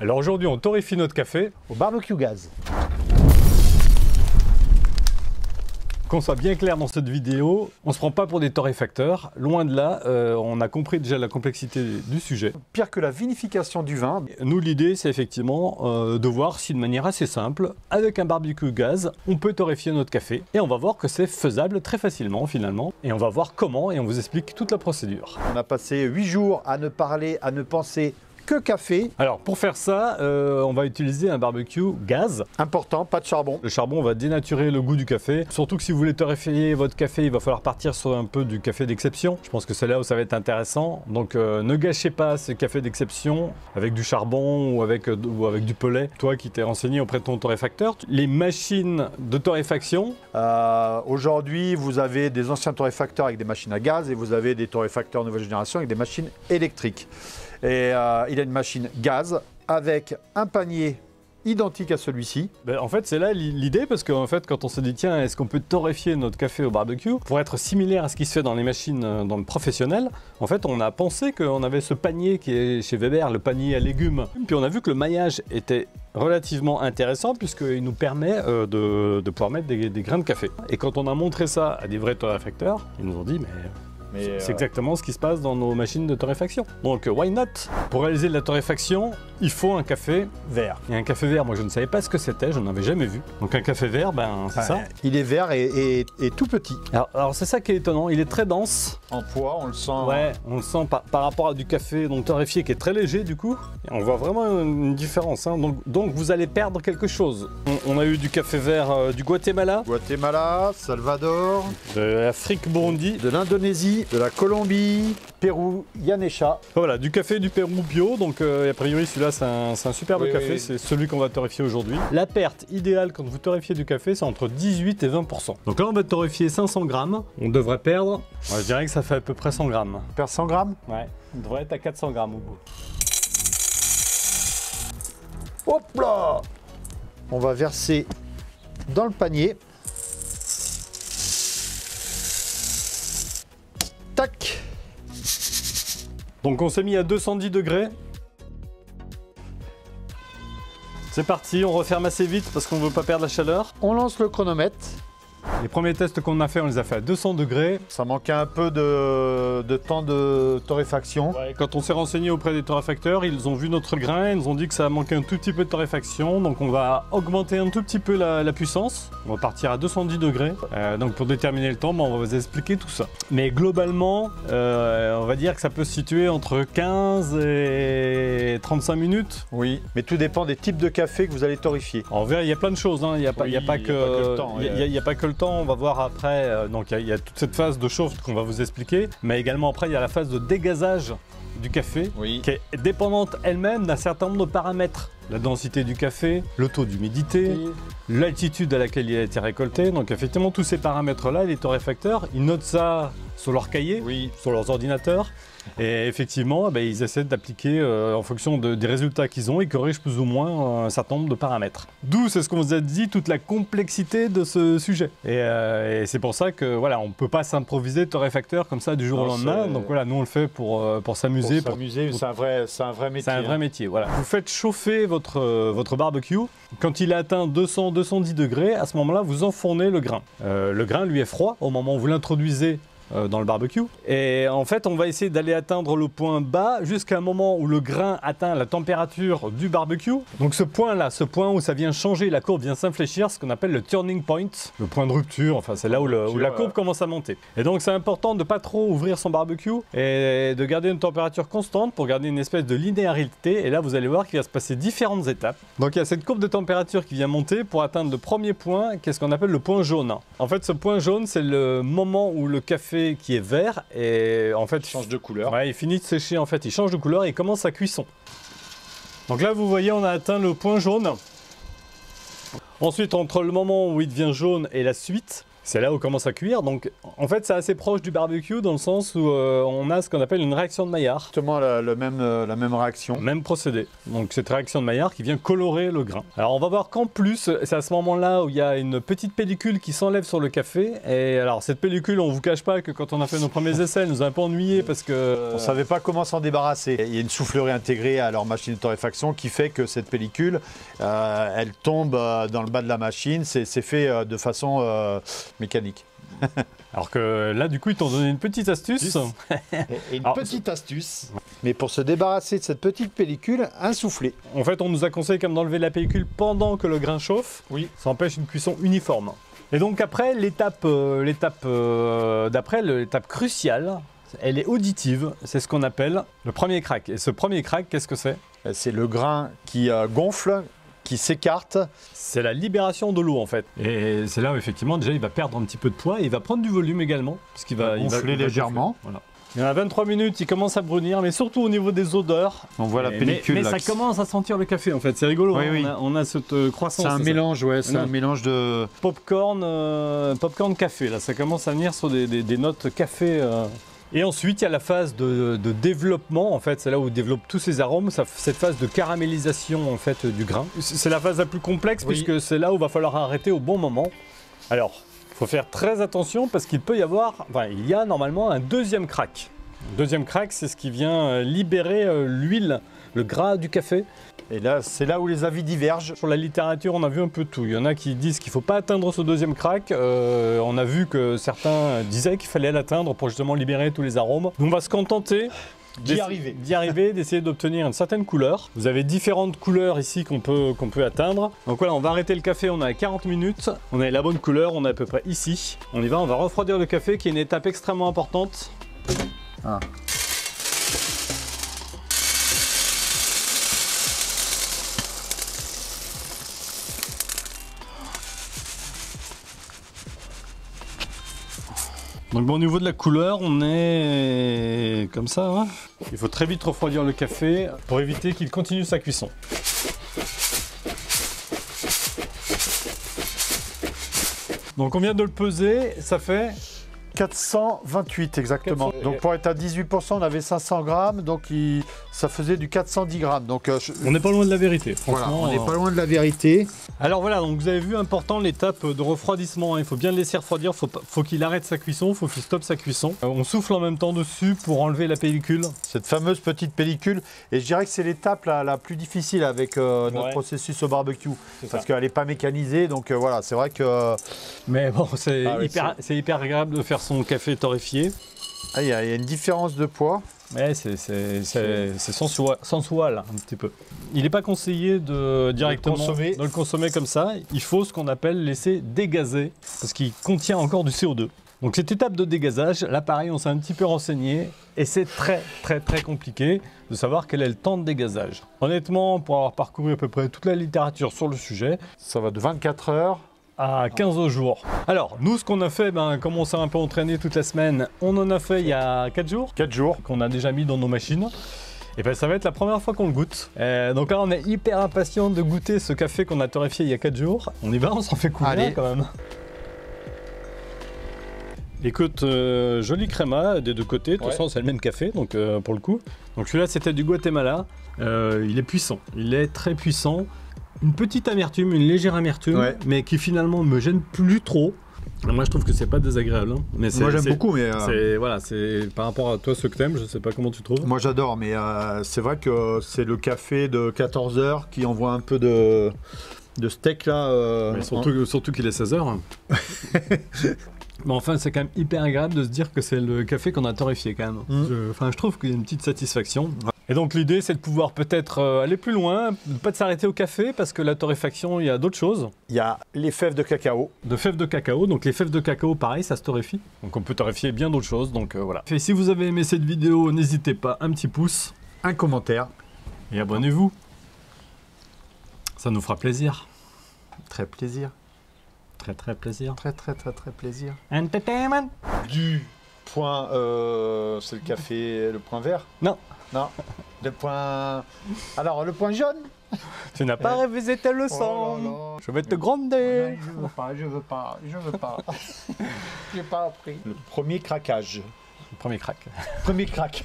Alors aujourd'hui, on torréfie notre café au barbecue gaz. Qu'on soit bien clair dans cette vidéo, on ne se prend pas pour des torréfacteurs, loin de là, on a compris déjà la complexité du sujet. Pire que la vinification du vin. Nous, l'idée, c'est effectivement de voir si de manière assez simple, avec un barbecue gaz, on peut torréfier notre café. Et on va voir que c'est faisable très facilement finalement. Et on va voir comment, et on vous explique toute la procédure. On a passé 8 jours à ne parler, à ne penser que café. Alors pour faire ça, on va utiliser un barbecue gaz. Important, pas de charbon. Le charbon va dénaturer le goût du café. Surtout que si vous voulez torréfier votre café, il va falloir partir sur un peu du café d'exception. Je pense que c'est là où ça va être intéressant. Donc ne gâchez pas ce café d'exception avec du charbon ou avec du pellet. Toi qui t'es renseigné auprès de ton torréfacteur, les machines de torréfaction. Aujourd'hui, vous avez des anciens torréfacteurs avec des machines à gaz et vous avez des torréfacteurs nouvelle génération avec des machines électriques. Et il a une machine gaz avec un panier identique à celui-ci. Ben, en fait, c'est là l'idée, parce qu'en fait, quand on se dit, tiens, est-ce qu'on peut torréfier notre café au barbecue pour être similaire à ce qui se fait dans les machines dans le professionnel, en fait, on a pensé qu'on avait ce panier qui est chez Weber, le panier à légumes. Puis on a vu que le maillage était relativement intéressant, puisqu'il nous permet de pouvoir mettre des grains de café. Et quand on a montré ça à des vrais torréfacteurs, ils nous ont dit, mais c'est exactement ce qui se passe dans nos machines de torréfaction. Donc, why not? Pour réaliser de la torréfaction, il faut un café vert. Et un café vert, moi je ne savais pas ce que c'était, je n'en avais jamais vu. Donc un café vert, ben c'est ça. Il est vert et tout petit. Alors c'est ça qui est étonnant, il est très dense. En poids, on le sent. Ouais, on le sent par rapport à du café donc torréfié qui est très léger du coup. Et on voit vraiment une différence. Hein. Donc vous allez perdre quelque chose. On a eu du café vert du Guatemala. Guatemala, Salvador. De l'Afrique, Burundi. De l'Indonésie, de la Colombie, Pérou, Yanesha. Voilà, du café du Pérou bio. Donc a priori celui-là c'est un superbe café. Oui. C'est celui qu'on va torréfier aujourd'hui. La perte idéale quand vous torréfiez du café, c'est entre 18 et 20%. Donc là on va torréfier 500 grammes. On devrait perdre, je dirais que ça fait à peu près 100 grammes. On perd 100 grammes? Ouais, on devrait être à 400 grammes au bout. Hop là! On va verser dans le panier. Tac! Donc on s'est mis à 210 degrés. C'est parti, on referme assez vite parce qu'on ne veut pas perdre la chaleur. On lance le chronomètre. Les premiers tests qu'on a fait, on les a fait à 200 degrés. Ça manquait un peu de temps de torréfaction. Ouais, quand on s'est renseigné auprès des torréfacteurs, ils ont vu notre grain, ils nous ont dit que ça manquait un tout petit peu de torréfaction. Donc on va augmenter un tout petit peu la puissance. On va partir à 210 degrés. Donc pour déterminer le temps, on va vous expliquer tout ça. Mais globalement, on va dire que ça peut se situer entre 15 et 35 minutes. Oui, mais tout dépend des types de café que vous allez torréfier. En vrai, il y a plein de choses. Hein. Il n'y a pas que le temps. Il n'y a pas que le temps. On va voir après, donc il y a toute cette phase de chauffe qu'on va vous expliquer, mais également après il y a la phase de dégazage du café, qui est dépendante elle-même d'un certain nombre de paramètres. La densité du café, le taux d'humidité, l'altitude à laquelle il a été récolté. Donc effectivement tous ces paramètres-là, les torréfacteurs, ils notent ça sur leur cahier, sur leurs ordinateurs. Et effectivement, ils essaient d'appliquer en fonction des résultats qu'ils ont, ils corrigent plus ou moins un certain nombre de paramètres. D'où, c'est ce qu'on vous a dit, toute la complexité de ce sujet. Et c'est pour ça que voilà, on ne peut pas s'improviser torréfacteur comme ça du jour au lendemain. Donc voilà, nous on le fait pour s'amuser. Pour s'amuser, c'est un vrai métier. C'est un vrai métier, voilà. Vous faites chauffer votre barbecue. Quand il a atteint 200-210 degrés, à ce moment-là, vous enfournez le grain. Le grain, lui, est froid au moment où vous l'introduisez dans le barbecue. Et en fait, on va essayer d'aller atteindre le point bas jusqu'à un moment où le grain atteint la température du barbecue. Donc ce point-là, ce point où ça vient changer, la courbe vient s'infléchir, ce qu'on appelle le turning point, le point de rupture, enfin c'est là où la courbe commence à monter. Et donc c'est important de ne pas trop ouvrir son barbecue et de garder une température constante pour garder une espèce de linéarité. Et là, vous allez voir qu'il va se passer différentes étapes. Donc il y a cette courbe de température qui vient monter pour atteindre le premier point, qu'est-ce qu'on appelle le point jaune. En fait, ce point jaune, c'est le moment où le café qui est vert et en fait il change de couleur. Ouais, il finit de sécher, en fait il change de couleur et il commence sa cuisson. Donc là vous voyez, on a atteint le point jaune. Ensuite, entre le moment où il devient jaune et la suite, C'est là où commence à cuire. Donc en fait c'est assez proche du barbecue dans le sens où on a ce qu'on appelle une réaction de Maillard. Exactement la même réaction. Même procédé. Donc cette réaction de Maillard qui vient colorer le grain. Alors on va voir qu'en plus, c'est à ce moment-là où il y a une petite pellicule qui s'enlève sur le café. Et alors cette pellicule, on vous cache pas que quand on a fait nos premiers essais, elle nous a un peu ennuyé parce que... On savait pas comment s'en débarrasser. Il y a une soufflerie intégrée à leur machine de torréfaction qui fait que cette pellicule, elle tombe dans le bas de la machine. C'est fait de façon mécanique. Alors que là, du coup, ils t'ont donné une petite astuce. Et une petite astuce. Mais pour se débarrasser de cette petite pellicule, un soufflet. En fait, on nous a conseillé comme d'enlever la pellicule pendant que le grain chauffe. Oui. Ça empêche une cuisson uniforme. Et donc après, l'étape cruciale, elle est auditive. C'est ce qu'on appelle le premier crack. Et ce premier crack, qu'est-ce que c'est? C'est le grain qui gonfle, qui s'écarte. C'est la libération de l'eau en fait. Et c'est là où effectivement déjà il va perdre un petit peu de poids et il va prendre du volume également. Parce qu'il va gonfler légèrement. Voilà. Il y en a 23 minutes, il commence à brunir, mais surtout au niveau des odeurs. On voit la pellicule. Mais ça commence à sentir le café en fait, c'est rigolo. Oui, hein. oui. On a cette croissance. C'est un mélange, ouais, c'est un mélange de... Popcorn café, là ça commence à venir sur des notes café. Et ensuite, il y a la phase de développement, en fait, c'est là où il développe tous ces arômes, cette phase de caramélisation en fait du grain. C'est la phase la plus complexe puisque c'est là où il va falloir arrêter au bon moment. Alors, il faut faire très attention parce qu'il peut y avoir, il y a normalement un deuxième crack. Le deuxième crack, c'est ce qui vient libérer l'huile, le gras du café. Et là, c'est là où les avis divergent. Sur la littérature, on a vu un peu tout. Il y en a qui disent qu'il ne faut pas atteindre ce deuxième crack. On a vu que certains disaient qu'il fallait l'atteindre pour justement libérer tous les arômes. Donc on va se contenter d'y arriver, d'essayer d'obtenir une certaine couleur. Vous avez différentes couleurs ici qu'on peut atteindre. Donc voilà, on va arrêter le café, on a 40 minutes. On a la bonne couleur, on est à peu près ici. On y va, on va refroidir le café qui est une étape extrêmement importante. Ah. Donc bon, au niveau de la couleur, on est comme ça. Hein. Il faut très vite refroidir le café pour éviter qu'il continue sa cuisson. Donc on vient de le peser, ça fait 428 exactement. Donc pour être à 18%, on avait 500 grammes, donc ça faisait du 410 grammes. Donc on n'est pas loin de la vérité. Voilà, on n'est pas loin de la vérité. Alors voilà, donc vous avez vu, important l'étape de refroidissement. Il faut bien le laisser refroidir, faut qu'il arrête sa cuisson, faut qu'il stoppe sa cuisson. On souffle en même temps dessus pour enlever la pellicule. Cette fameuse petite pellicule. Et je dirais que c'est l'étape la plus difficile avec notre processus au barbecue. Parce qu'elle n'est pas mécanisée, donc voilà, c'est vrai que... Mais bon, c'est hyper agréable de faire son café torréfié. Ah, il y a une différence de poids. Ouais, c'est sensual un petit peu. Il n'est pas conseillé de directement de le consommer comme ça. Il faut ce qu'on appelle laisser dégazer parce qu'il contient encore du CO2. Donc cette étape de dégazage, là pareil, on s'est un petit peu renseigné et c'est très compliqué de savoir quel est le temps de dégazage. Honnêtement, pour avoir parcouru à peu près toute la littérature sur le sujet, ça va de 24 heures à 15 jours. Alors, nous, ce qu'on a fait, comme on s'est un peu entraîné toute la semaine, on en a fait il y a 4 jours. 4 jours. Qu'on a déjà mis dans nos machines. Et bien, ça va être la première fois qu'on le goûte. Donc là, on est hyper impatient de goûter ce café qu'on a torréfié il y a 4 jours. On y va, on s'en fait couler quand même. Écoute, joli créma des deux côtés. De toute façon, c'est le même café, donc pour le coup. Donc celui-là, c'était du Guatemala. Il est puissant. Il est très puissant. Une petite amertume, une légère amertume, mais qui finalement me gêne plus trop. Moi je trouve que c'est pas désagréable. Hein. Mais moi j'aime beaucoup, mais... c'est par rapport à toi ce que t'aimes, je sais pas comment tu trouves. Moi j'adore, mais c'est vrai que c'est le café de 14 h qui envoie un peu de steak là. Mais surtout qu'il est 16 h. Mais enfin, c'est quand même hyper agréable de se dire que c'est le café qu'on a torréfié quand même. Je trouve qu'il y a une petite satisfaction. Et donc l'idée, c'est de pouvoir peut-être aller plus loin, ne pas de s'arrêter au café, parce que la torréfaction, il y a d'autres choses. Il y a les fèves de cacao. De fèves de cacao. Donc les fèves de cacao, pareil, ça se torréfie. Donc on peut torréfier bien d'autres choses. Donc voilà. Et si vous avez aimé cette vidéo, n'hésitez pas, un petit pouce, un commentaire. Et abonnez-vous. Ça nous fera plaisir. Très plaisir. Très plaisir. Très plaisir. Entertainment. Du Point, c'est le café, le point vert? Non. Non. Le point... Alors, le point jaune? Tu n'as pas révisé tes leçons. Je vais te gronder. Je veux pas. J'ai pas appris. Le premier craquage. Le premier crack. Premier crack.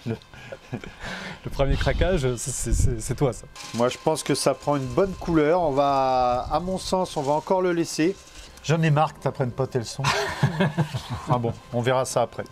Le premier craquage, c'est toi ça. Moi, je pense que ça prend une bonne couleur. On va, à mon sens, on va encore le laisser. J'en ai marre que tu apprennes pas tes leçons. Ah bon, on verra ça après.